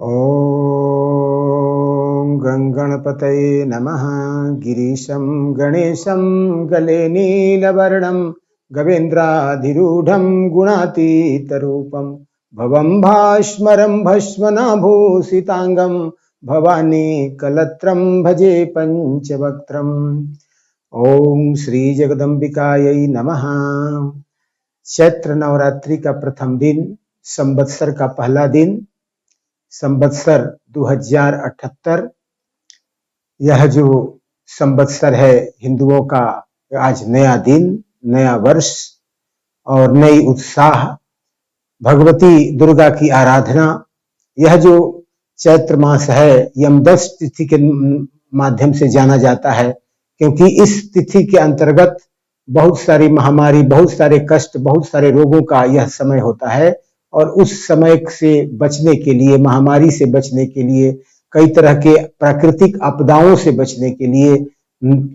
ॐ गणपतये नमः। गिरीशं गणेशं गले नीलवर्णं गवेन्द्राधिरूढं गुणातीतरूपं भवं भास्मरं भस्मनाभूषितांगं भवानी कलत्रं भजे पंचवक्त्रम्। ओम श्री जगदम्बिकायै नमः। चैत्र नवरात्रि का प्रथम दिन, संवत्सर का पहला दिन, संवत्सर 2078। यह जो संवत्सर है हिंदुओं का आज नया दिन, नया वर्ष और नई उत्साह, भगवती दुर्गा की आराधना। यह जो चैत्र मास है यमदश तिथि के माध्यम से जाना जाता है, क्योंकि इस तिथि के अंतर्गत बहुत सारी महामारी, बहुत सारे कष्ट, बहुत सारे रोगों का यह समय होता है। और उस समय से बचने के लिए, महामारी से बचने के लिए, कई तरह के प्राकृतिक आपदाओं से बचने के लिए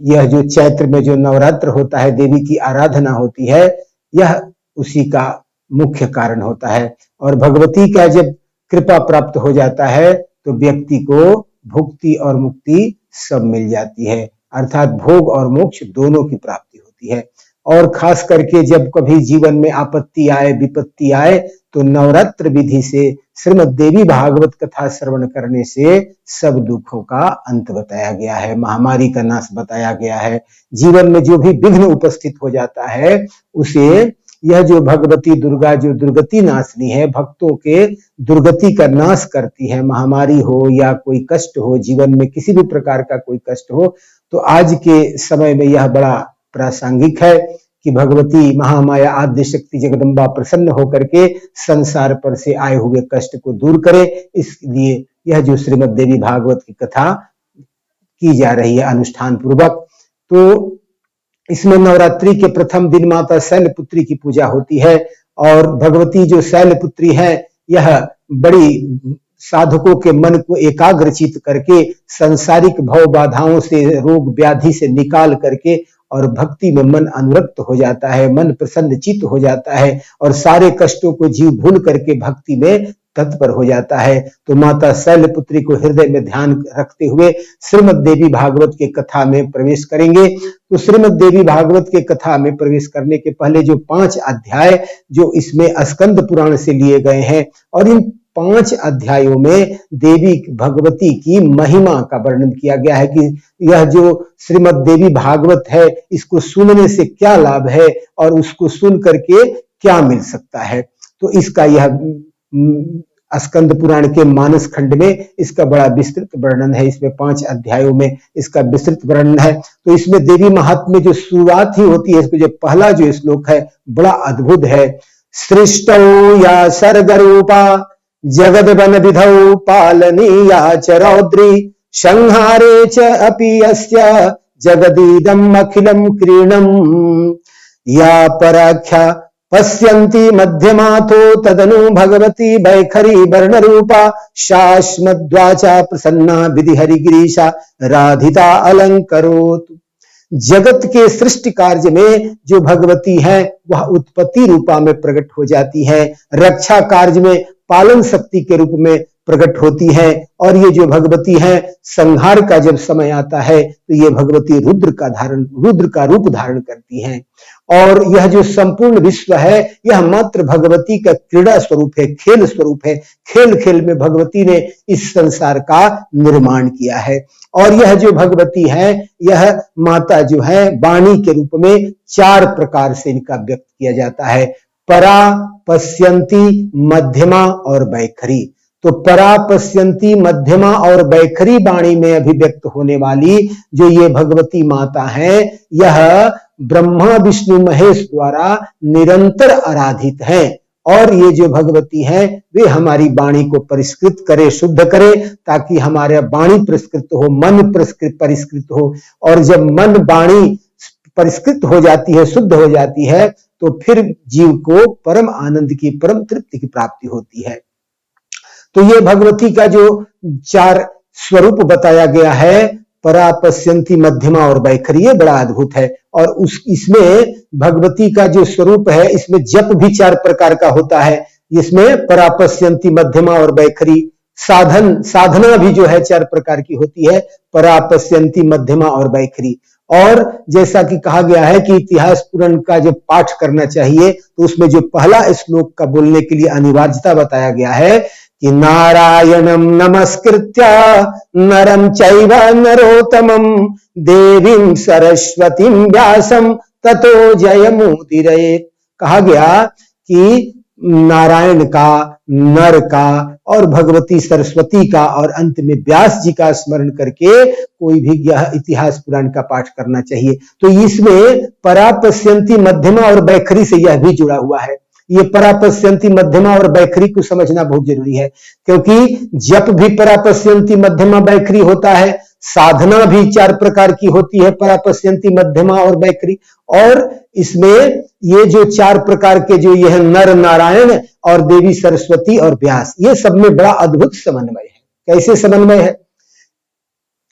यह जो चैत्र में जो नवरात्र होता है, देवी की आराधना होती है, यह उसी का मुख्य कारण होता है। और भगवती का जब कृपा प्राप्त हो जाता है तो व्यक्ति को भुक्ति और मुक्ति सब मिल जाती है, अर्थात भोग और मोक्ष दोनों की प्राप्ति होती है। और खास करके जब कभी जीवन में आपत्ति आए, विपत्ति आए, तो नवरात्र विधि से श्रीमद् देवी भागवत कथा श्रवण करने से सब दुखों का अंत बताया गया है, महामारी का नाश बताया गया है। जीवन में जो भी विघ्न उपस्थित हो जाता है उसे यह जो भगवती दुर्गा जो दुर्गति नाशनी है, भक्तों के दुर्गति का नाश करती है। महामारी हो या कोई कष्ट हो, जीवन में किसी भी प्रकार का कोई कष्ट हो, तो आज के समय में यह बड़ा प्रासंगिक है कि भगवती महामाया आद्य शक्ति जगदम्बा प्रसन्न होकर के संसार पर से आए हुए कष्ट को दूर करे। इसलिए यह जो श्रीमद् देवी भागवत की कथा की जा रही है अनुष्ठान पूर्वक। तो इसमें नवरात्रि के प्रथम दिन माता शैलपुत्री की पूजा होती है। और भगवती जो शैलपुत्री है, यह बड़ी साधकों के मन को एकाग्रचित करके सांसारिक भव बाधाओं से, रोग व्याधि से निकाल करके और भक्ति में मन अनुरक्त हो जाता है, मन प्रसन्नचित हो जाता है और सारे कष्टों को जीव भूल करके भक्ति में तत्पर हो जाता है। तो माता शैलपुत्री को हृदय में ध्यान रखते हुए श्रीमद् देवी भागवत के कथा में प्रवेश करेंगे। तो श्रीमद् देवी भागवत के कथा में प्रवेश करने के पहले जो 5 अध्याय जो इसमें स्कंद पुराण से लिए गए हैं, और इन 5 अध्यायों में देवी भगवती की महिमा का वर्णन किया गया है कि यह जो श्रीमद् देवी भागवत है, इसको सुनने से क्या लाभ है और उसको सुन करके क्या मिल सकता है। तो इसका यह स्कंद पुराण के मानस खंड में इसका बड़ा विस्तृत वर्णन है। इसमें 5 अध्यायों में इसका विस्तृत वर्णन है। तो इसमें देवी महात्म्य जो शुरुआत ही होती है, इसको जो पहला जो श्लोक है बड़ा अद्भुत है। सृष्टौ या सर्गरूपा जगद बन विधौ पालनीया च रौद्री संहारे च अपि यस्य जगदीदम् अखिलम् क्रीणम् या पराख्या पश्यन्ति मध्यमाथो तदनु भगवती वैखरी वर्णरूपा शाश्मद्वाचा प्रसन्ना विधि हरिगिरीशा राधिता अलंकरोत्। जगत के सृष्टि कार्य में जो भगवती है वह उत्पत्ति रूपा में प्रकट हो जाती है, रक्षा कार्य में पालन शक्ति के रूप में प्रकट होती है। और ये जो भगवती है संहार का जब समय आता है तो ये भगवती रुद्र का रूप धारण करती हैं। और यह जो संपूर्ण विश्व है यह मात्र भगवती का क्रीड़ा स्वरूप है, खेल स्वरूप है। खेल खेल में भगवती ने इस संसार का निर्माण किया है। और यह जो भगवती है, यह माता जो है वाणी के रूप में 4 प्रकार से इनका व्यक्त किया जाता है। परा, पश्यंती, मध्यमा और वैखरी। तो परा, पश्यंती, मध्यमा और वैखरी वाणी में अभिव्यक्त होने वाली जो ये भगवती माता है, यह ब्रह्मा विष्णु महेश द्वारा निरंतर आराधित है। और ये जो भगवती है वे हमारी वाणी को परिष्कृत करे, शुद्ध करे, ताकि हमारे वाणी परिष्कृत हो, मन परिष्कृत हो। और जब मन वाणी परिष्कृत हो जाती है, शुद्ध हो जाती है, तो फिर जीव को परम आनंद की, परम तृप्ति की प्राप्ति होती है। तो ये भगवती का जो 4 स्वरूप बताया गया है, परा, पश्यंती, मध्यमा और वैखरी, ये बड़ा अद्भुत है। और इसमें भगवती का जो स्वरूप है, इसमें जप भी 4 प्रकार का होता है। इसमें परा, पश्यंती, मध्यमा और वैखरी साधना भी जो है 4 प्रकार की होती है, परा, पश्यंती, मध्यमा और वैखरी। और जैसा कि कहा गया है कि इतिहास पुराण का जो पाठ करना चाहिए, तो उसमें जो पहला श्लोक का बोलने के लिए अनिवार्यता बताया गया है कि नारायणं नमस्कृत्य नरं चैव नरोत्तमं देवीं सरस्वतीं व्यासं ततो जयमुदीरयेत्। कहा गया कि नारायण का, नर का और भगवती सरस्वती का और अंत में व्यास जी का स्मरण करके कोई भी यह इतिहास पुराण का पाठ करना चाहिए। तो इसमें परापश्यंती, मध्यमा और वैखरी से यह भी जुड़ा हुआ है। ये परापश्यंती, मध्यमा और वैखरी को समझना बहुत जरूरी है, क्योंकि जप भी परापश्यंती, मध्यमा, वैखरी होता है। साधना भी 4 प्रकार की होती है, परापश्यंती, मध्यमा और वैखरी। और इसमें ये जो 4 प्रकार के जो यह नर नारायण और देवी सरस्वती और व्यास, ये सब में बड़ा अद्भुत समन्वय है। कैसे समन्वय है?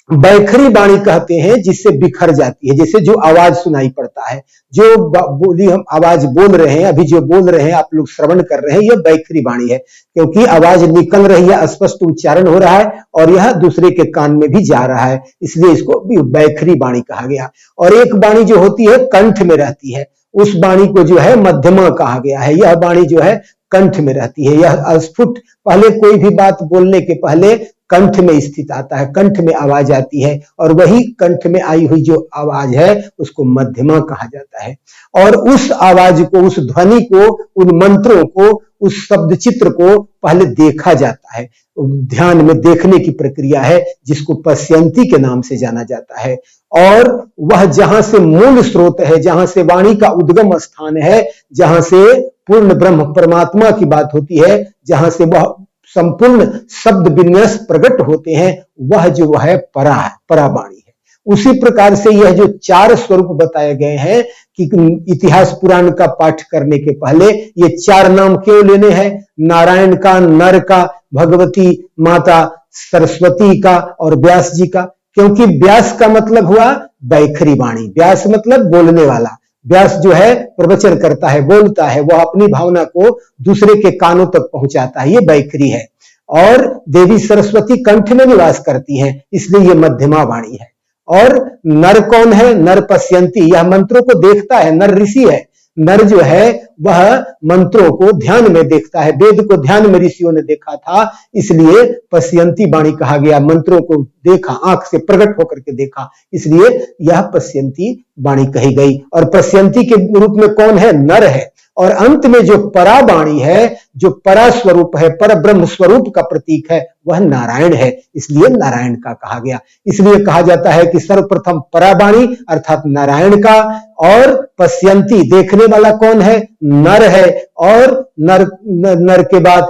वैखरी वाणी कहते हैं जिससे बिखर जाती है, जैसे जो आवाज सुनाई पड़ता है, जो बोली हम आवाज बोल रहे हैं, अभी जो बोल रहे हैं आप लोग श्रवण कर रहे हैं, यह वैखरी वाणी है, क्योंकि आवाज निकल रही है, स्पष्ट उच्चारण हो रहा है और यह दूसरे के कान में भी जा रहा है, इसलिए इसको वैखरी वाणी कहा गया। और एक वाणी जो होती है कंठ में रहती है, उस वाणी को जो है मध्यमा कहा गया है। यह वाणी जो है कंठ में रहती है, यह अस्फुट, पहले कोई भी बात बोलने के पहले कंठ में स्थित आता है, कंठ में आवाज आती है, और वही कंठ में आई हुई जो आवाज है उसको मध्यमा कहा जाता है। और उस आवाज को, उस ध्वनि को, उन मंत्रों को, उस शब्द चित्र को पहले देखा जाता है, ध्यान में देखने की प्रक्रिया है, जिसको पश्यंती के नाम से जाना जाता है। और वह जहां से मूल स्रोत है, जहां से वाणी का उद्गम स्थान है, जहां से पूर्ण ब्रह्म परमात्मा की बात होती है, जहां से वह संपूर्ण शब्द विन्यास प्रकट होते हैं, वह जो है परावाणी है। उसी प्रकार से यह जो 4 स्वरूप बताए गए हैं कि इतिहास पुराण का पाठ करने के पहले ये 4 नाम क्यों लेने हैं? नारायण का, नर का, भगवती माता सरस्वती का और व्यास जी का। क्योंकि व्यास का मतलब हुआ वैखरी वाणी, व्यास मतलब बोलने वाला। व्यास जो है प्रवचन करता है, बोलता है, वह अपनी भावना को दूसरे के कानों तक पहुंचाता है, ये वैखरी है। और देवी सरस्वती कंठ में निवास करती हैं, इसलिए ये मध्यमा वाणी है। और नर कौन है? नर पश्यंती, यह मंत्रों को देखता है, नर ऋषि है। नर जो है वह मंत्रों को ध्यान में देखता है, वेद को ध्यान में ऋषियों ने देखा था, इसलिए पश्यंती वाणी कहा गया। मंत्रों को देखा, आंख से प्रकट होकर के देखा, इसलिए यह पश्यंती वाणी कही गई। और पश्यंती के रूप में कौन है? नर है। और अंत में जो परा वाणी है, जो परा स्वरूप है, पर ब्रह्म स्वरूप का प्रतीक है, वह नारायण है, इसलिए नारायण का कहा गया। इसलिए कहा जाता है कि सर्वप्रथम परा वाणी अर्थात नारायण का, और पश्यंती देखने वाला कौन है? नर है। और नर के बाद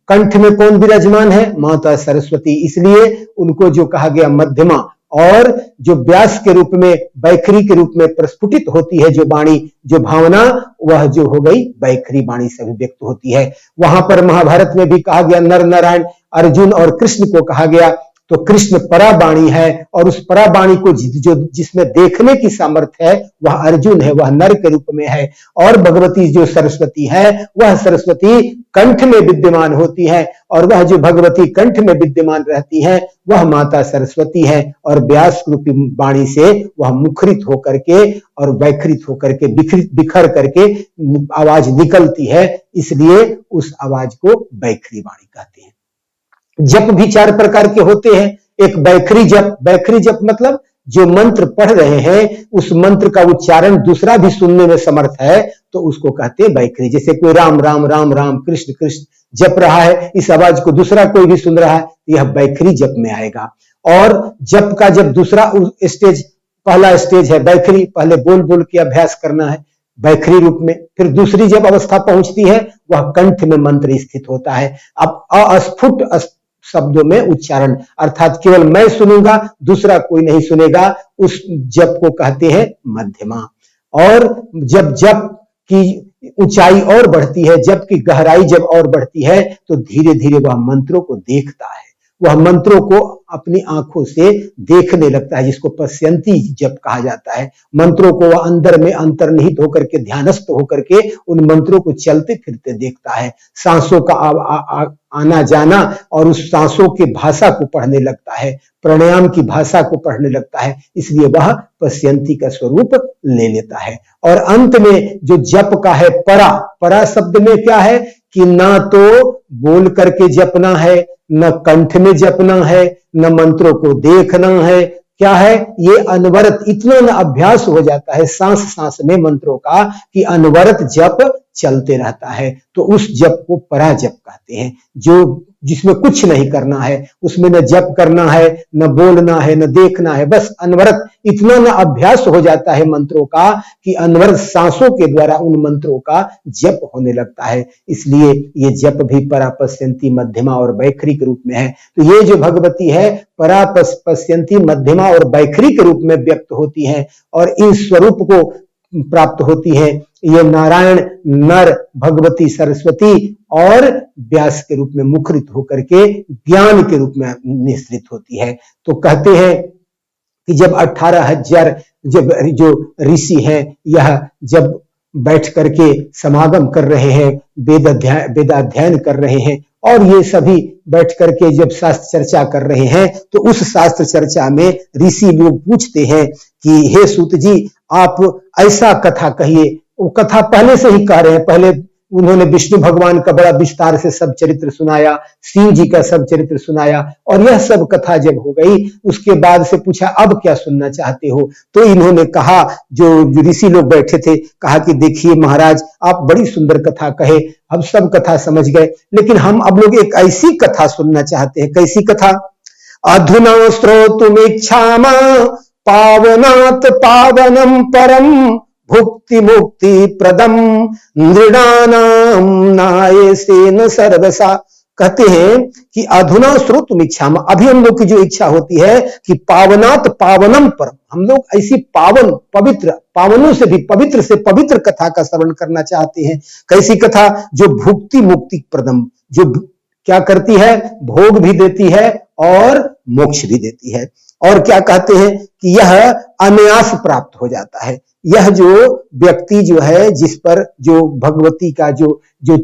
कंठ में कौन विराजमान है? माता सरस्वती, इसलिए उनको जो कहा गया मध्यमा। और जो व्यास के रूप में, वैखरी के रूप में प्रस्फुटित होती है जो वाणी, जो भावना, वह जो हो गई वैखरी वाणी से अभिव्यक्त होती है। वहां पर महाभारत में भी कहा गया नर नारायण, अर्जुन और कृष्ण को कहा गया, तो कृष्ण परावाणी है, और उस परावाणी को जो जिसमें देखने की सामर्थ्य है वह अर्जुन है, वह नर के रूप में है। और भगवती जो सरस्वती है, वह सरस्वती कंठ में विद्यमान होती है, और वह जो भगवती कंठ में विद्यमान रहती है वह माता सरस्वती है। और व्यास रूपी वाणी से वह मुखरित होकर के और वैखरित होकर के बिखर करके आवाज निकलती है, इसलिए उस आवाज को वैखरी वाणी कहते हैं। जप भी 4 प्रकार के होते हैं। एक वैखरी जप, वैखरी जप मतलब जो मंत्र पढ़ रहे हैं उस मंत्र का उच्चारण दूसरा भी सुनने में समर्थ है, तो उसको कहते हैं वैखरी। जैसे कोई राम राम राम राम कृष्ण कृष्ण जप रहा है, इस आवाज को दूसरा कोई भी सुन रहा है, यह वैखरी जप में आएगा। और जप का जब दूसरा स्टेज, पहला स्टेज है वैखरी, पहले बोल बोल के अभ्यास करना है वैखरी रूप में। फिर दूसरी जब अवस्था पहुंचती है वह कंठ में मंत्र स्थित होता है। अब अस्फुट शब्दों में उच्चारण, अर्थात केवल मैं सुनूंगा, दूसरा कोई नहीं सुनेगा, उस जप को कहते हैं मध्यमा। और जब जप की ऊंचाई और बढ़ती है, जप की गहराई जब और बढ़ती है, तो धीरे धीरे वह मंत्रों को देखता है, वह मंत्रों को अपनी आंखों से देखने लगता है, जिसको पश्यंती जप कहा जाता है। मंत्रों को वह अंदर में अंतर्निहित होकर के, ध्यानस्थ होकर के उन मंत्रों को चलते फिरते देखता है। सांसों का आना जाना और उस सांसों की भाषा को पढ़ने लगता है, प्राणायाम की भाषा को पढ़ने लगता है, इसलिए वह पश्यंती का स्वरूप ले लेता है। और अंत में जो जप का है परा, परा शब्द में क्या है कि ना तो बोल करके जपना है, न कंठ में जपना है, न मंत्रों को देखना है, क्या है ये अनवरत, इतना न अभ्यास हो जाता है सांस सांस में मंत्रों का कि अनवरत जप चलते रहता है। तो उस जप को परा जप कहते हैं, जो जिसमें कुछ नहीं करना है, उसमें न जप करना है, न बोलना है, न देखना है, बस अनवरत इतना न अभ्यास हो जाता है मंत्रों का कि अनवरत सांसों के द्वारा उन मंत्रों का जप होने लगता है। इसलिए ये जप भी परा पश्यंती मध्यमा और वैखरी के रूप में है। तो ये जो भगवती है परा पश्यंती मध्यमा और वैखरी के रूप में व्यक्त होती है और इन स्वरूप को प्राप्त होती है। ये नारायण, नर, भगवती सरस्वती और व्यास के रूप में मुखरित होकर के ज्ञान के रूप में निश्रित होती है। तो कहते हैं कि जब 18,000 जब जो ऋषि हैं यह जब बैठ करके समागम कर रहे हैं, वेदाध्ययन कर रहे हैं और ये सभी बैठ करके जब शास्त्र चर्चा कर रहे हैं, तो उस शास्त्र चर्चा में ऋषि लोग पूछते हैं कि हे सूत जी आप ऐसा कथा कहिए। वो कथा पहले से ही कह रहे हैं, पहले उन्होंने विष्णु भगवान का बड़ा विस्तार से सब चरित्र सुनाया, शिव जी का सब चरित्र सुनाया और यह सब कथा जब हो गई उसके बाद से पूछा अब क्या सुनना चाहते हो। तो इन्होंने कहा, जो ऋषि लोग बैठे थे, कहा कि देखिए महाराज आप बड़ी सुंदर कथा कहे, हम सब कथा समझ गए, लेकिन हम अब लोग एक ऐसी कथा सुनना चाहते हैं। कैसी कथा? अधुना श्रोतुमिच्छामा पावनात् पावनम परम भुक्ति मुक्ति प्रदम नृणानाम नायसेन सर्वसा। कहते हैं कि अधुना श्रोतुमिच्छामा, अभी हम लोग की जो इच्छा होती है कि पावनात् पावनम परम, हम लोग ऐसी पावन पवित्र, पावनों से भी पवित्र से पवित्र कथा का श्रवण करना चाहते हैं। कैसी कथा? जो भुक्ति मुक्ति प्रदम, जो क्या करती है? भोग भी देती है और मोक्ष भी देती है। और क्या कहते हैं कि यह अनायास प्राप्त हो जाता है। यह जो व्यक्ति जो है, जिस पर जो भगवती का जो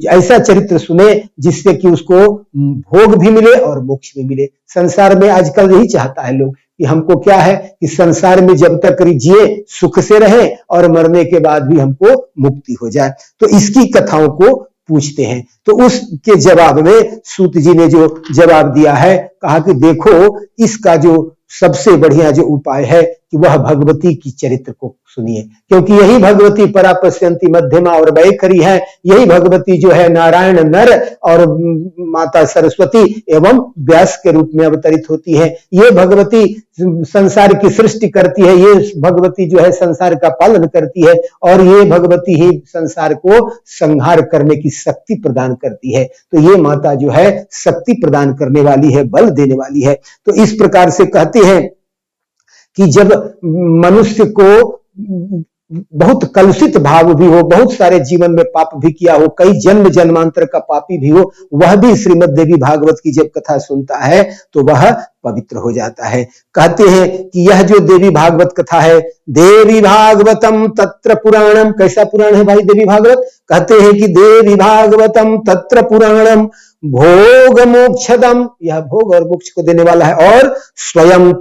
ऐसा चरित्र सुने जिससे कि उसको भोग भी मिले और मोक्ष भी मिले। संसार में आजकल यही चाहता है लोग कि हमको क्या है कि संसार में जब तक जिए सुख से रहे और मरने के बाद भी हमको मुक्ति हो जाए। तो इसकी कथाओं को पूछते हैं। तो उसके जवाब में सूत जी ने जो जवाब दिया है, कहा कि देखो इसका जो सबसे बढ़िया जो उपाय है कि वह भगवती की चरित्र को सुनिए, क्योंकि यही भगवती परा पश्यंती मध्यमा और वैखरी है। यही भगवती जो है नारायण, नर और माता सरस्वती एवं व्यास के रूप में अवतरित होती है। ये भगवती संसार की सृष्टि करती है, ये भगवती जो है संसार का पालन करती है और ये भगवती ही संसार को संहार करने की शक्ति प्रदान करती है। तो ये माता जो है शक्ति प्रदान करने वाली है, बल देने वाली है। तो इस प्रकार से कहते हैं कि जब मनुष्य को बहुत कलुषित भाव भी हो, बहुत सारे जीवन में पाप भी किया हो, कई जन्म जन्मांतर का पापी भी हो, वह भी श्रीमद् देवी भागवत की जब कथा सुनता है तो वह पवित्र हो जाता है। कहते हैं कि यह जो देवी भागवत कथा है, देवी भागवतम तत्र पुराणम, कैसा पुराण है भाई देवी भागवत? कहते हैं कि देवी भागवतम तत्र पुराणम भोग मोक्षदम, यह भोग और मोक्ष को देने वाला है। और स्वयं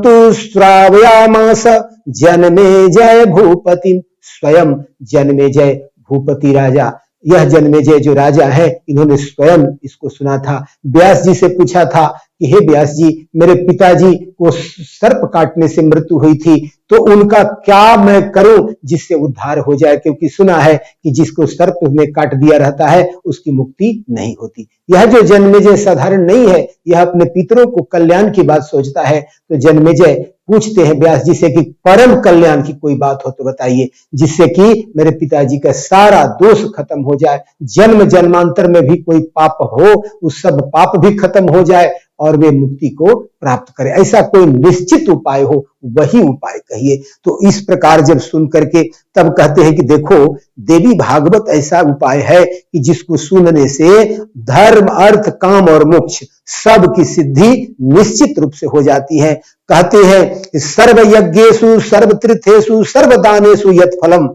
तु श्रावयामास जन्मेजय भूपति, स्वयं जन्मेजय भूपति राजा, यह जन्मेजय जो राजा है इन्होंने स्वयं इसको सुना था। व्यास जी से पूछा था कि हे व्यास जी, मेरे पिताजी को सर्प काटने से मृत्यु हुई थी, तो उनका क्या मैं करूं जिससे उद्धार हो जाए, क्योंकि सुना है कि जिसको सर्प ने काट दिया रहता है उसकी मुक्ति नहीं होती। यह जो जन्मेजय साधारण नहीं है, यह अपने पितरों को कल्याण की बात सोचता है। तो जन्मेजय पूछते हैं व्यास जी से कि परम कल्याण की कोई बात हो तो बताइए, जिससे कि मेरे पिताजी का सारा दोष खत्म हो जाए, जन्म जन्मांतर में भी कोई पाप हो उस सब पाप भी खत्म हो जाए और वे मुक्ति को प्राप्त करें। ऐसा कोई निश्चित उपाय हो वही उपाय कहिए। तो इस प्रकार जब सुन करके तब कहते हैं कि देखो देवी भागवत ऐसा उपाय है कि जिसको सुनने से धर्म अर्थ काम और मोक्ष सब की सिद्धि निश्चित रूप से हो जाती है। कहते हैं सर्व यज्ञेषु सर्व तीर्थेषु सर्व दानेषु यत् फलम,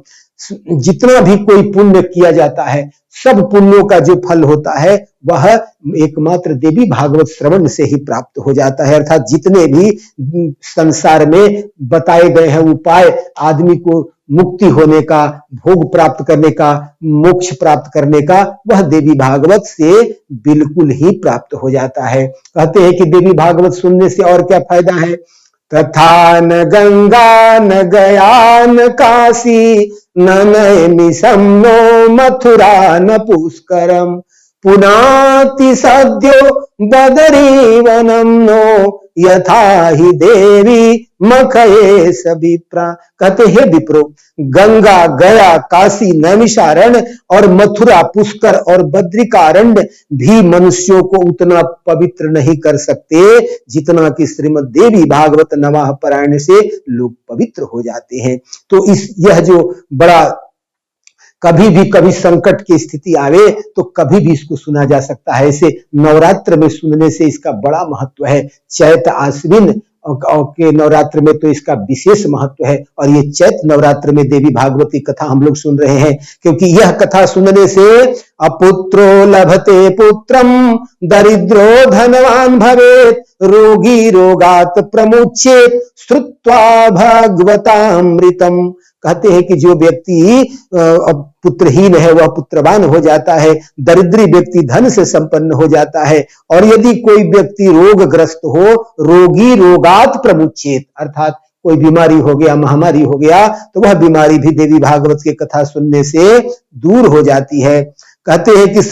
जितना भी कोई पुण्य किया जाता है सब पुण्यों का जो फल होता है वह एकमात्र देवी भागवत श्रवण से ही प्राप्त हो जाता है। अर्थात जितने भी संसार में बताए गए हैं उपाय आदमी को मुक्ति होने का, भोग प्राप्त करने का, मोक्ष प्राप्त करने का, वह देवी भागवत से बिल्कुल ही प्राप्त हो जाता है। कहते हैं कि देवी भागवत सुनने से और क्या फायदा है। तथा न गंगा न गया न काशी न नैमिषं नो मथुरा न पुष्करम पुनाति सद्यो बदरीवनम नो यथा ही देवी मखये सविप्रा। कहते हैं विप्रो गंगा गया काशी नैमिषारण्य और मथुरा पुष्कर और बद्रिकारण्य भी मनुष्यों को उतना पवित्र नहीं कर सकते जितना कि श्रीमद् देवी भागवत नवाह पारायण से लोग पवित्र हो जाते हैं। तो यह जो बड़ा कभी संकट की स्थिति आवे तो कभी भी इसको सुना जा सकता है। ऐसे नवरात्र में सुनने से इसका बड़ा महत्व है। चैत आश्विन के नवरात्र में तो इसका विशेष महत्व है और ये चैत नवरात्र में देवी भागवत की कथा हम लोग सुन रहे हैं, क्योंकि यह कथा सुनने से अपुत्रो लभते पुत्रम दरिद्रो धनवान भवेत रोगी रोगात प्रमुच्येत श्रुत्वा भागवतामृतम। कहते हैं कि जो व्यक्ति पुत्रहीन है वह पुत्रवान हो जाता है, दरिद्री व्यक्ति धन से संपन्न हो जाता है, और यदि कोई व्यक्ति रोगग्रस्त हो रोगी रोगात प्रमुच्येत, अर्थात कोई बीमारी हो गया, महामारी हो गया, तो वह बीमारी भी देवी भागवत की कथा सुनने से दूर हो जाती है। कहते हैं कि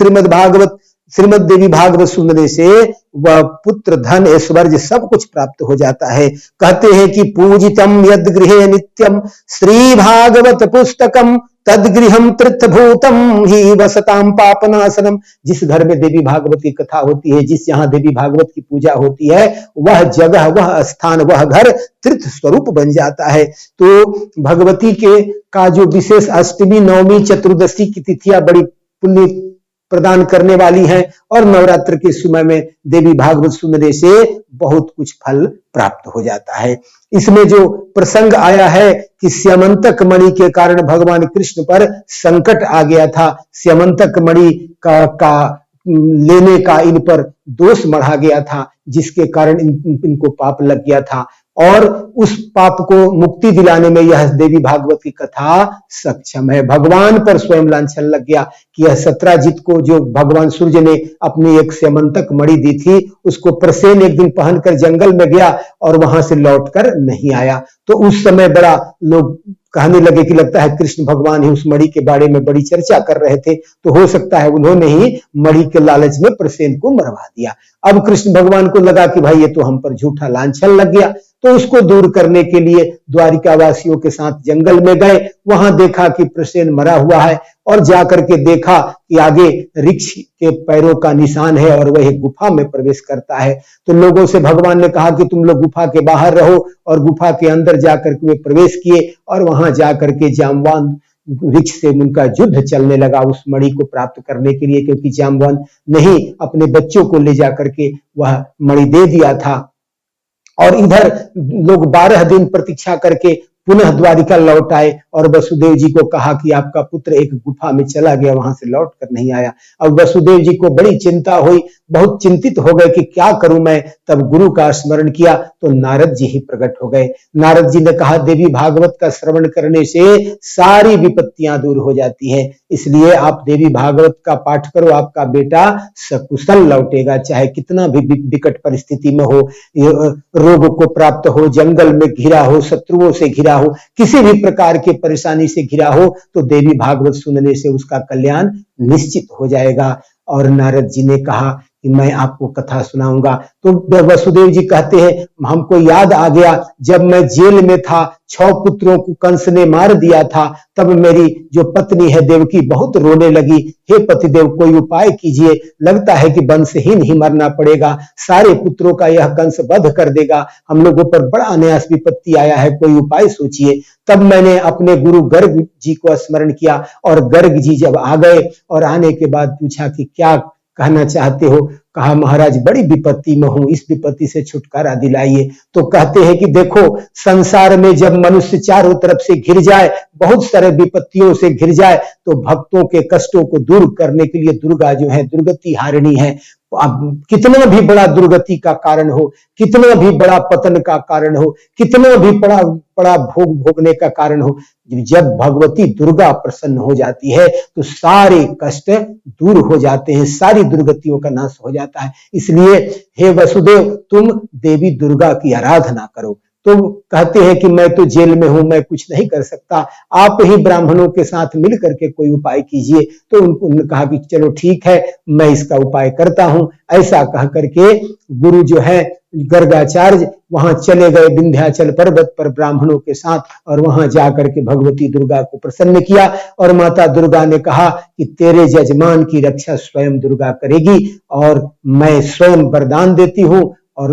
श्रीमद् देवी भागवत सुनने से वह पुत्र धन ऐश्वर्य सब कुछ प्राप्त हो जाता है। कहते हैं कि पूजितम यद गृहे नित्यम श्री भागवत पुस्तकम तद्गृहम तीर्थभूतम ही वसताम पापनाशनम। जिस घर में देवी भागवत की कथा होती है, जिस जहां देवी भागवत की पूजा होती है, वह जगह, वह स्थान, वह घर तीर्थ स्वरूप बन जाता है। तो भगवती के का जो विशेष अष्टमी नवमी चतुर्दशी की तिथियां बड़ी पुण्य प्रदान करने वाली हैं और नवरात्र के समय में देवी भागवत सुनने से बहुत कुछ फल प्राप्त हो जाता है। इसमें जो प्रसंग आया है कि स्यमंतक मणि के कारण भगवान कृष्ण पर संकट आ गया था, स्यमंतक मणि का लेने का इन पर दोष मढ़ा गया था, जिसके कारण इनको पाप लग गया था, और उस पाप को मुक्ति दिलाने में यह देवी भागवत की कथा सक्षम है। भगवान पर स्वयं लांछन लग गया कि यह सत्राजित को जो भगवान सूर्य ने अपनी एक स्यमंतक मणि दी थी, उसको प्रसेन एक दिन पहनकर जंगल में गया और वहां से लौटकर नहीं आया। तो उस समय बड़ा लोग कहने लगे कि लगता है कृष्ण भगवान ही उस मणि के बारे में बड़ी चर्चा कर रहे थे, तो हो सकता है उन्होंने ही मणि के लालच में प्रसेन को मरवा दिया। अब कृष्ण भगवान को लगा कि भाई ये तो हम पर झूठा लांछन लग गया, तो उसको दूर करने के लिए द्वारिका वासियों के साथ जंगल में गए। वहां देखा कि प्रसेन मरा हुआ है और जाकर के देखा कि आगे वृक्ष के पैरों का निशान है और वह एक गुफा में प्रवेश करता है। तो लोगों से भगवान ने कहा कि तुम लोग गुफा के बाहर रहो, और गुफा के अंदर जाकर के वे प्रवेश किए और वहां जाकर के जाम्बवान वृक्ष से उनका युद्ध चलने लगा उस मणि को प्राप्त करने के लिए, क्योंकि जाम्बवान ने ही अपने बच्चों को ले जाकर के वह मणि दे दिया था। और इधर लोग 12 दिन प्रतीक्षा करके पुनः द्वारिका लौट आए और वसुदेव जी को कहा कि आपका पुत्र एक गुफा में चला गया, वहां से लौट कर नहीं आया। अब वसुदेव जी को बड़ी चिंता हुई, बहुत चिंतित हो गए कि क्या करूं मैं। तब गुरु का स्मरण किया तो नारद जी ही प्रकट हो गए। नारद जी ने कहा देवी भागवत का श्रवण करने से सारी विपत्तियां दूर हो जाती हैं, इसलिए आप देवी भागवत का पाठ करो, आपका बेटा सकुशल लौटेगा, चाहे कितना भी विकट परिस्थिति में हो, रोग को प्राप्त हो, जंगल में घिरा हो, शत्रुओं से घिरा हो, किसी भी प्रकार की परेशानी से घिरा हो, तो देवी भागवत सुनने से उसका कल्याण निश्चित हो जाएगा। और नारद जी ने कहा कि मैं आपको कथा सुनाऊंगा। तो वसुदेव जी कहते हैं, हमको याद आ गया जब मैं जेल में था, 6 पुत्रों को कंस ने मार दिया था, तब मेरी जो पत्नी है देवकी बहुत रोने लगी। हे पतिदेव, कोई उपाय कीजिए, लगता है कि वंशहीन ही मरना पड़ेगा, सारे पुत्रों का यह कंस वध कर देगा, हम लोगों पर बड़ा न्यास विपत्ति आया है, कोई उपाय सोचिए। तब मैंने अपने गुरु गर्ग जी को स्मरण किया और गर्ग जी जब आ गए और आने के बाद पूछा कि क्या कहना चाहते हो। कहा, महाराज बड़ी विपत्ति में हूं, इस विपत्ति से छुटकारा दिलाइए। तो कहते हैं कि देखो, संसार में जब मनुष्य चारों तरफ से घिर जाए, बहुत सारे विपत्तियों से घिर जाए, तो भक्तों के कष्टों को दूर करने के लिए दुर्गा जो है दुर्गति हारिणी है। अब कितना भी बड़ा दुर्गति का कारण हो, कितना भी बड़ा पतन का कारण हो, कितना भी बड़ा भोग भोगने का कारण हो, जब भगवती दुर्गा प्रसन्न हो जाती है तो सारे कष्ट दूर हो जाते हैं, सारी दुर्गतियों का नाश हो जाता है। इसलिए हे वसुदेव, तुम देवी दुर्गा की आराधना करो। तो कहते हैं कि मैं तो जेल में हूं, मैं कुछ नहीं कर सकता, आप ही ब्राह्मणों के साथ मिल करके कोई उपाय कीजिए। तो उन्होंने कहा कि चलो ठीक है, मैं इसका उपाय करता हूं। ऐसा कह करके गुरु जो है गर्गाचार्य वहां चले गए विंध्याचल पर्वत पर ब्राह्मणों के साथ, और वहां जाकर के भगवती दुर्गा को प्रसन्न किया। और माता दुर्गा ने कहा कि तेरे जजमान की रक्षा स्वयं दुर्गा करेगी, और मैं स्वयं वरदान देती हूं, और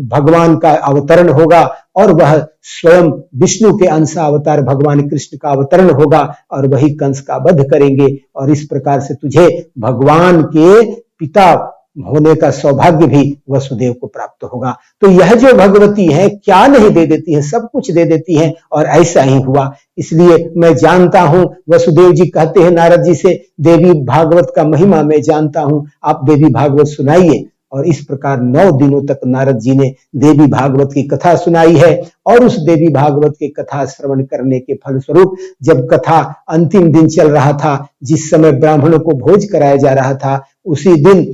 भगवान का अवतरण होगा, और वह स्वयं विष्णु के अंश अवतार भगवान कृष्ण का अवतरण होगा, और वही कंस का वध करेंगे, और इस प्रकार से तुझे भगवान के पिता होने का सौभाग्य भी वसुदेव को प्राप्त होगा। तो यह जो भगवती है, क्या नहीं दे देती है, सब कुछ दे देती है, और ऐसा ही हुआ। इसलिए मैं जानता हूं, वसुदेव जी कहते हैं नारद जी से, देवी भागवत का महिमा मैं जानता हूं, आप देवी भागवत सुनाइए। और इस प्रकार 9 दिनों तक नारद जी ने देवी भागवत की कथा सुनाई है। और उस देवी भागवत की कथा श्रवण करने के फलस्वरूप जब कथा अंतिम दिन चल रहा था, जिस समय ब्राह्मणों को भोज कराया जा रहा था, उसी दिन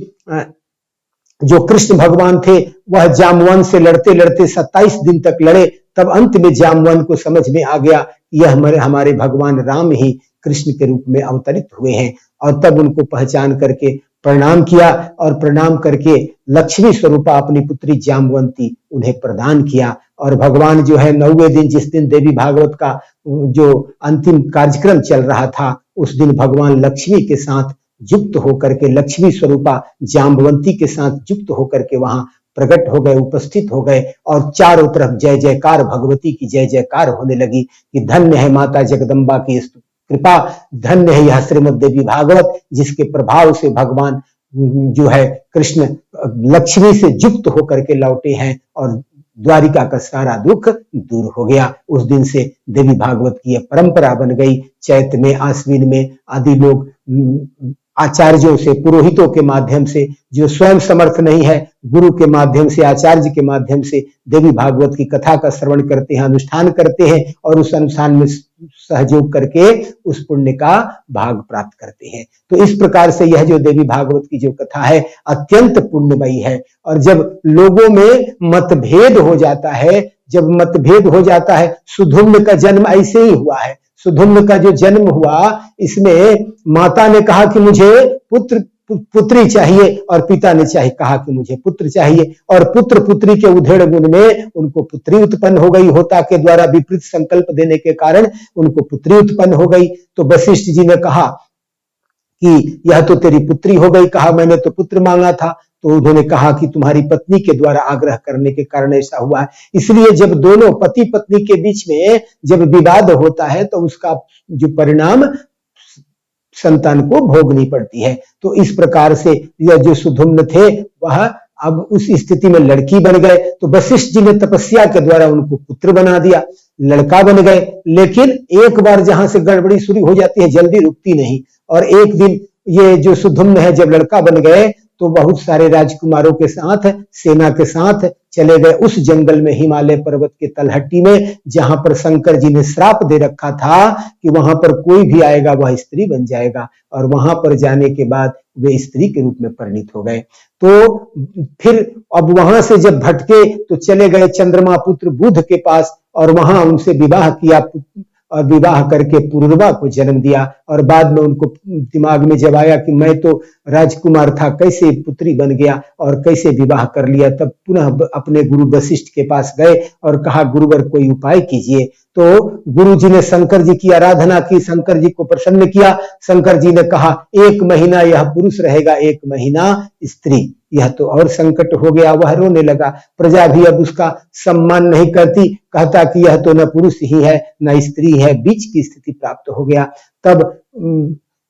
जो कृष्ण भगवान थे वह जामवन से लड़ते लड़ते 27 दिन तक लड़े। तब अंत में जामवन को समझ में आ गया यह हमारे भगवान राम ही कृष्ण के रूप में अवतरित हुए हैं, और तब उनको पहचान करके प्रणाम किया, और प्रणाम करके लक्ष्मी स्वरूपा अपनी पुत्री जामवंती उन्हें प्रदान किया। और भगवान जो है 9वें दिन, जिस दिन देवी भागवत का जो अंतिम कार्यक्रम चल रहा था, उस दिन भगवान लक्ष्मी के साथ युक्त होकर के, लक्ष्मी स्वरूपा जाम्बवंती के साथ युक्त होकर के वहां प्रकट हो गए, उपस्थित हो गए, और चारों तरफ जय जयकार, भगवती की जय जयकार होने लगी कि धन्य है माता जगदम्बा की कृपा, धन्य है यह श्रीमद् देवी भागवत, जिसके प्रभाव से भगवान जो है कृष्ण लक्ष्मी से युक्त होकर के लौटे हैं, और द्वारिका का सारा दुख दूर हो गया। उस दिन से देवी भागवत की यह परंपरा बन गई। चैत में, आश्विन में आदि लोग आचार्यों से, पुरोहितों के माध्यम से, जो स्वयं समर्थ नहीं है, गुरु के माध्यम से, आचार्य के माध्यम से देवी भागवत की कथा का श्रवण करते हैं, अनुष्ठान करते हैं, और उस अनुष्ठान में सहयोग करके उस पुण्य का भाग प्राप्त करते हैं। तो इस प्रकार से यह जो देवी भागवत की जो कथा है अत्यंत पुण्यमयी है। और जब लोगों में मतभेद हो जाता है, जब मतभेद हो जाता है, सुधुम्न का जन्म ऐसे ही हुआ है। सुधुम्न का जो जन्म हुआ, इसमें माता ने कहा कि मुझे पुत्री चाहिए, और पिता ने कहा कि मुझे पुत्र चाहिए, और पुत्र पुत्री के उधेड़ गुण में उनको पुत्री उत्पन्न हो गई। होता के द्वारा विपरीत संकल्प देने के कारण उनको पुत्री उत्पन्न हो गई। तो वशिष्ठ जी ने कहा कि यह तो तेरी पुत्री हो गई। कहा, मैंने तो पुत्र मांगा था। तो उन्होंने कहा कि तुम्हारी पत्नी के द्वारा आग्रह करने के कारण ऐसा हुआ है। इसलिए जब दोनों पति पत्नी के बीच में जब विवाद होता है, तो उसका जो परिणाम संतान को भोगनी पड़ती है। तो इस प्रकार से यह जो सुधुम्न थे, वह अब उस स्थिति में लड़की बन गए। तो वशिष्ठ जी ने तपस्या के द्वारा उनको पुत्र बना दिया, लड़का बन गए। लेकिन एक बार जहां से गड़बड़ी शुरू हो जाती है, जल्दी रुकती नहीं। और एक दिन ये जो सुधुम्न है जब लड़का बन गए, तो बहुत सारे राजकुमारों के साथ, सेना के साथ चले गए उस जंगल में, हिमालय पर्वत के तलहटी में, जहां पर शंकर जी ने श्राप दे रखा था कि वहां पर कोई भी आएगा वह स्त्री बन जाएगा। और वहां पर जाने के बाद वे स्त्री के रूप में परिणित हो गए। तो फिर अब वहां से जब भटके तो चले गए चंद्रमा पुत्र बुध के पास, और वहां उनसे विवाह किया, और विवाह करके पुरुरवा को जन्म दिया। और बाद में उनको दिमाग में जब आया कि मैं तो राजकुमार था, कैसे पुत्री बन गया और कैसे विवाह कर लिया, तब पुनः अपने गुरु वशिष्ठ के पास गए और कहा गुरुवर कोई उपाय कीजिए। तो गुरु जी ने शंकर जी की आराधना की, शंकर जी को प्रसन्न किया। शंकर जी ने कहा 1 महीना यह पुरुष रहेगा, 1 महीना स्त्री। यह तो और संकट हो गया, वह रोने लगा। प्रजा भी अब उसका सम्मान नहीं करती, कहता कि यह तो न पुरुष ही है न स्त्री है, बीच की स्थिति प्राप्त हो गया। तब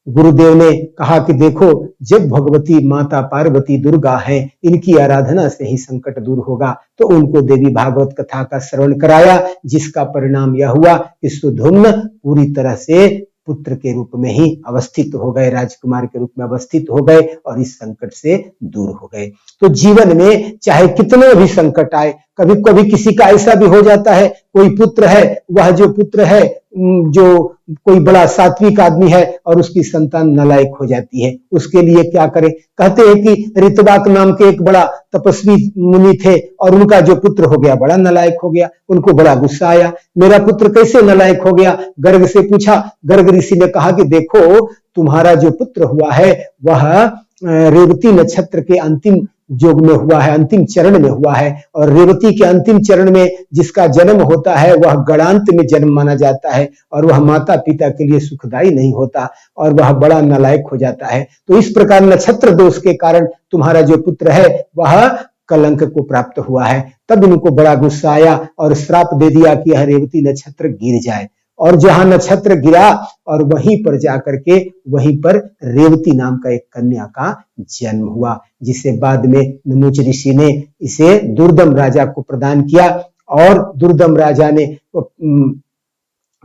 गुरुदेव ने कहा कि देखो, जब भगवती माता पार्वती दुर्गा है, इनकी आराधना से ही संकट दूर होगा। तो उनको देवी भागवत कथा का श्रवण कराया, जिसका परिणाम यह हुआ कि सुधुम्न पूरी तरह से पुत्र के रूप में ही अवस्थित हो गए, राजकुमार के रूप में अवस्थित हो गए और इस संकट से दूर हो गए। तो जीवन में चाहे कितने भी संकट आए, कभी कभी किसी का ऐसा भी हो जाता है, कोई पुत्र है, वह जो पुत्र है जो कोई बड़ा सात्विक आदमी है और उसकी संतान नालायक हो जाती है, उसके लिए क्या करें। कहते हैं कि ऋतवाक नाम के एक बड़ा तपस्वी मुनि थे और उनका जो पुत्र हो गया बड़ा नालायक हो गया। उनको बड़ा गुस्सा आया, मेरा पुत्र कैसे नालायक हो गया। गर्ग से पूछा, गर्ग ऋषि ने कहा कि देखो, तुम्हारा जो पुत्र हुआ है वह रेवती नक्षत्र के अंतिम योग में हुआ है, अंतिम चरण में हुआ है। और रेवती के अंतिम चरण में जिसका जन्म होता है वह गणांत में जन्म माना जाता है और वह माता पिता के लिए सुखदायी नहीं होता और वह बड़ा नालायक हो जाता है। तो इस प्रकार नक्षत्र दोष के कारण तुम्हारा जो पुत्र है वह कलंक को प्राप्त हुआ है। तब इनको बड़ा गुस्सा आया और श्राप दे दिया कि यह रेवती नक्षत्र गिर जाए। और जहां नक्षत्र गिरा और वहीं पर जाकर के वहीं पर रेवती नाम का एक कन्या का जन्म हुआ, जिसे बाद में नमुच ऋषि ने इसे दुर्दम राजा को प्रदान किया। और दुर्दम राजा ने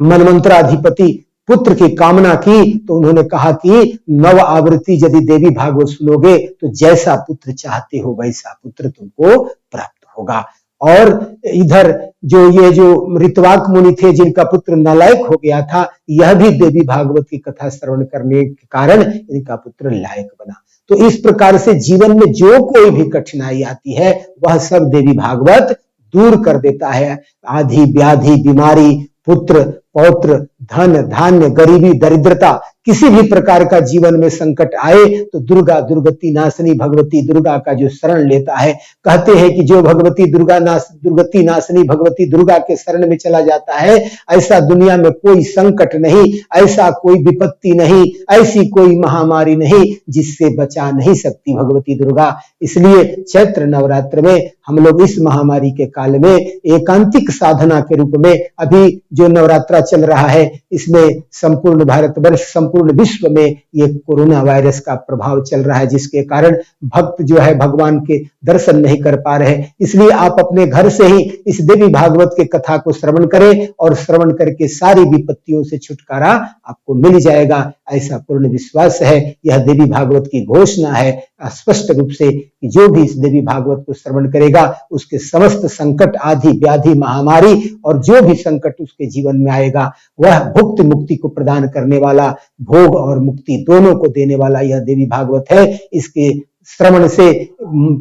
मनमंत्राधिपति पुत्र की कामना की तो उन्होंने कहा कि 9 आवृत्ति यदि देवी भागवत सुनोगे तो जैसा पुत्र चाहते हो वैसा पुत्र तुमको प्राप्त होगा। और इधर जो ऋतवाक मुनि थे जिनका पुत्र नालायक हो गया था, यह भी देवी भागवत की कथा श्रवण करने के कारण इनका पुत्र लायक बना। तो इस प्रकार से जीवन में जो कोई भी कठिनाई आती है वह सब देवी भागवत दूर कर देता है। आधि व्याधि बीमारी, पुत्र पौत्र, धन धान्य, गरीबी, दरिद्रता, किसी भी प्रकार का जीवन में संकट आए तो दुर्गा दुर्गति नाशनी भगवती दुर्गा का जो शरण लेता है, कहते हैं कि जो भगवती दुर्गति नाशनी भगवती दुर्गा के शरण में चला जाता है, ऐसा दुनिया में कोई संकट नहीं, ऐसा कोई विपत्ति नहीं, ऐसी कोई महामारी नहीं जिससे बचा नहीं सकती भगवती दुर्गा। इसलिए चैत्र नवरात्र में हम लोग इस महामारी के काल में एकांतिक साधना के रूप में अभी जो नवरात्रा चल रहा है, इसमें संपूर्ण भारतवर्ष, संपूर्ण विश्व में ये कोरोना वायरस का प्रभाव चल रहा है, जिसके कारण भक्त जो है भगवान के दर्शन नहीं कर पा रहे। इसलिए आप अपने घर से ही इस देवी भागवत के कथा को श्रवण करें और श्रवण करके सारी विपत्तियों से छुटकारा आपको मिल जाएगा, ऐसा पूर्ण विश्वास है। यह देवी भागवत की घोषणा है स्पष्ट रूप से कि जो भी इस देवी भागवत को श्रवण करेगा उसके समस्त संकट, आदि व्याधि, महामारी और जो भी संकट उसके जीवन में आएगा वह भुक्ति मुक्ति को प्रदान करने वाला, भोग और मुक्ति दोनों को देने वाला यह देवी भागवत है। इसके श्रवण से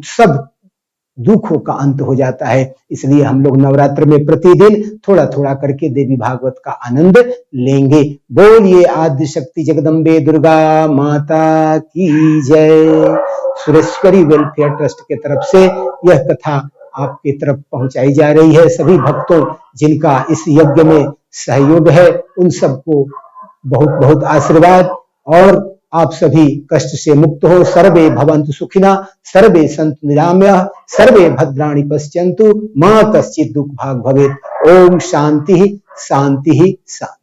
सब दुखों का अंत हो जाता है। इसलिए हम लोग नवरात्र में प्रतिदिन थोड़ा थोड़ा करके देवी भागवत का आनंद लेंगे। बोलिए आद्य शक्ति जगदम्बे दुर्गा माता की जय। सुरेश्वरी वेलफेयर ट्रस्ट के तरफ से यह कथा आपकी तरफ पहुंचाई जा रही है। सभी भक्तों जिनका इस यज्ञ में सहयोग है उन सबको बहुत बहुत आशीर्वाद और आप सभी कष्ट से मुक्त हो। सर्वे भवन्तु सुखिना, सर्वे सन्तु निरामयाः, सर्वे भद्राणि पश्यन्तु, मा कश्चित् दुःख भाग् भवेत्। ओम शांति शांति शांति।